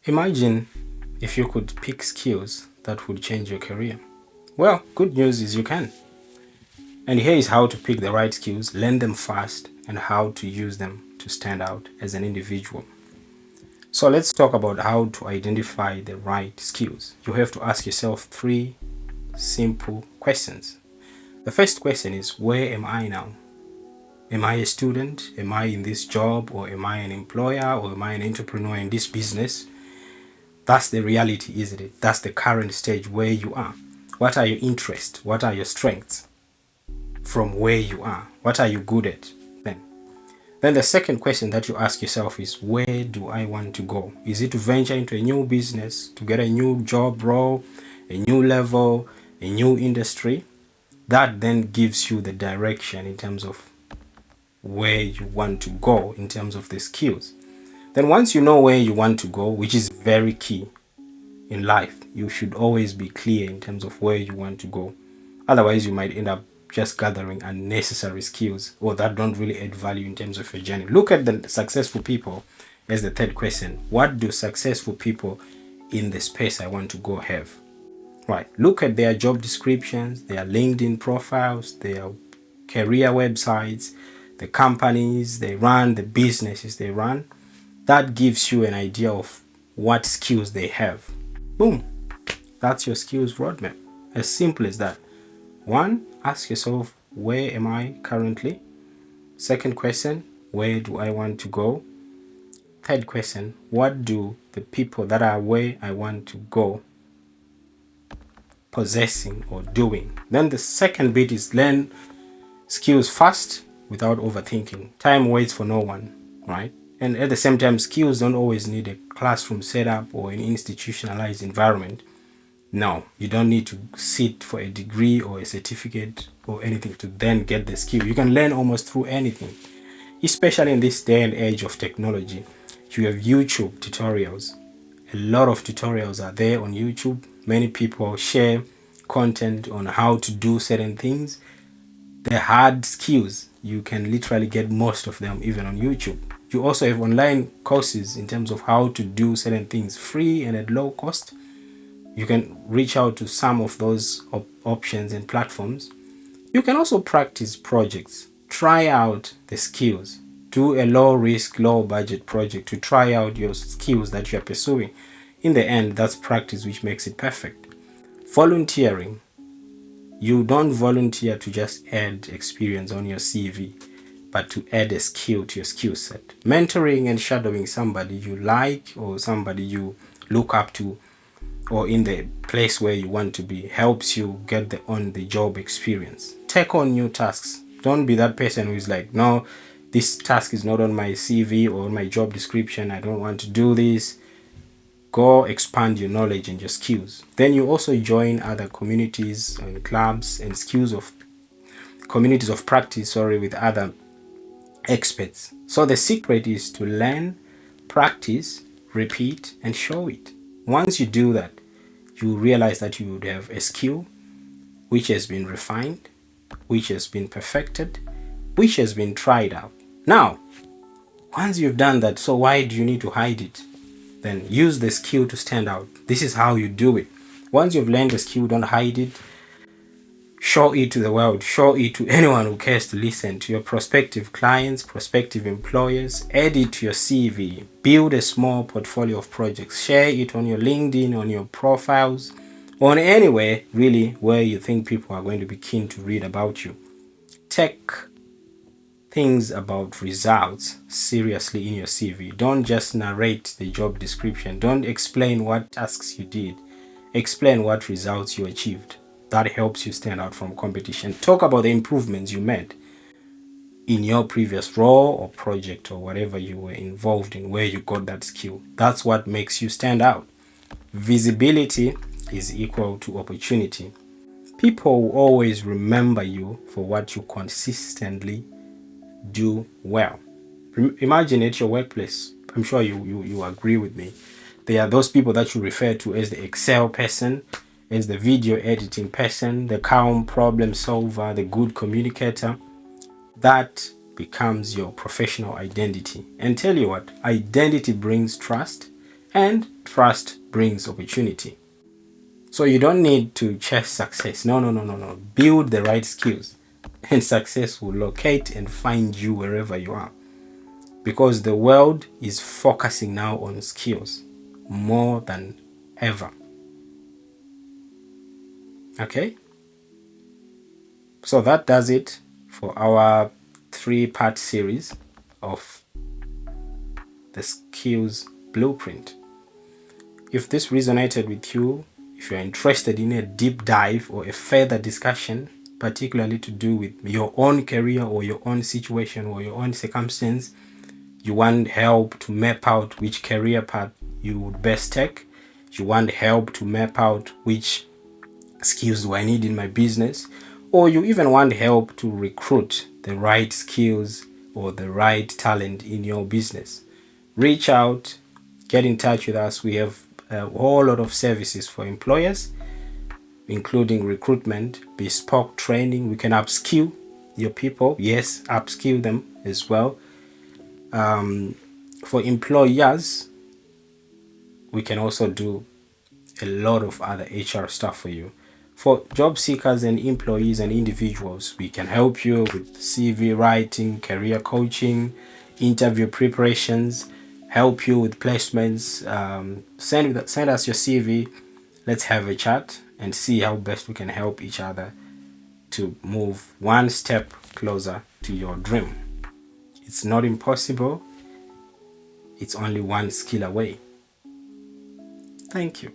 Imagine if you could pick skills that would change your career. Well, good news is you can. And here is how to pick the right skills, learn them fast, and how to use them to stand out as an individual. So let's talk about how to identify the right skills. You have to ask yourself 3 simple questions. The first question is, where am I now? Am I a student? Am I in this job? Or am I an employer? Or am I an entrepreneur in this business? That's the reality, isn't it? That's the current stage where you are. What are your interests? What are your strengths? From where you are, what are you good at? Then the second question that you ask yourself is, where do I want to go? Is it to venture into a new business, to get a new job role, a new level, a new industry? That then gives you the direction in terms of where you want to go in terms of the skills. Then once you know where you want to go, which is very key in life, you should always be clear in terms of where you want to go. Otherwise, you might end up just gathering unnecessary skills or that don't really add value in terms of your journey. Look at the successful people as the third question. What do successful people in the space I want to go have? Right. Look at their job descriptions, their LinkedIn profiles, their career websites, the companies they run, the businesses they run. That gives you an idea of what skills they have. Boom. That's your skills roadmap. As simple as that. 1, ask yourself, where am I currently? Second question, where do I want to go? Third question, what do the people that are where I want to go possessing or doing? Then the second bit is learn skills fast without overthinking. Time waits for no one, right? And at the same time, skills don't always need a classroom setup or an institutionalized environment. No, you don't need to sit for a degree or a certificate or anything to then get the skill. You can learn almost through anything, especially in this day and age of technology. You have YouTube tutorials. A lot of tutorials are there on YouTube. Many people share content on how to do certain things. The hard skills, you can literally get most of them even on YouTube. You also have online courses in terms of how to do certain things free and at low cost. You can reach out to some of those options and platforms. You can also practice projects. Try out the skills. Do a low risk, low budget project to try out your skills that you're pursuing. In the end, that's practice which makes it perfect. Volunteering. You don't volunteer to just add experience on your CV, but to add a skill to your skill set. Mentoring and shadowing somebody you like or somebody you look up to or in the place where you want to be helps you get the on-the-job experience. Take on new tasks. Don't be that person who is like, no, this task is not on my CV or on my job description. I don't want to do this. Go expand your knowledge and your skills. Then you also join other communities and clubs and communities of practice, with other experts. So the secret is to learn, practice, repeat, and show it. Once you do that, you realize that you would have a skill which has been refined, which has been perfected, which has been tried out. Now, once you've done that, so why do you need to hide it? Then use the skill to stand out. This is how you do it. Once you've learned the skill, don't hide it. Show it to the world. Show it to anyone who cares to listen, to your prospective clients, prospective employers. Add it to your CV. Build a small portfolio of projects. Share it on your LinkedIn, on your profiles, on anywhere really where you think people are going to be keen to read about you. Take things about results seriously in your CV. Don't just narrate the job description. Don't explain what tasks you did. Explain what results you achieved. That helps you stand out from competition. Talk about the improvements you made in your previous role or project or whatever you were involved in, where you got that skill. That's what makes you stand out. Visibility is equal to opportunity. People will always remember you for what you consistently do well. Imagine at your workplace. I'm sure you agree with me. There are those people that you refer to as the Excel person, as the video editing person, the calm problem solver, the good communicator. That becomes your professional identity. And tell you what, identity brings trust, and trust brings opportunity. So you don't need to chase success. No. Build the right skills and success will locate and find you wherever you are. Because the world is focusing now on skills more than ever. Okay? So that does it for our 3-part series of the skills blueprint. If this resonated with you, if you're interested in a deep dive or a further discussion, particularly to do with your own career or your own situation or your own circumstance, you want help to map out which career path you would best take, you want help to map out which skills do I need in my business, or you even want help to recruit the right skills or the right talent in your business, reach out, get in touch with us. We have a whole lot of services for employers, including recruitment, bespoke training. We can upskill your people. Yes, upskill them as well. For employers, we can also do a lot of other HR stuff for you. For job seekers and employees and individuals, we can help you with CV writing, career coaching, interview preparations, help you with placements. Send us your CV. Let's have a chat and see how best we can help each other to move one step closer to your dream. It's not impossible. It's only one skill away. Thank you.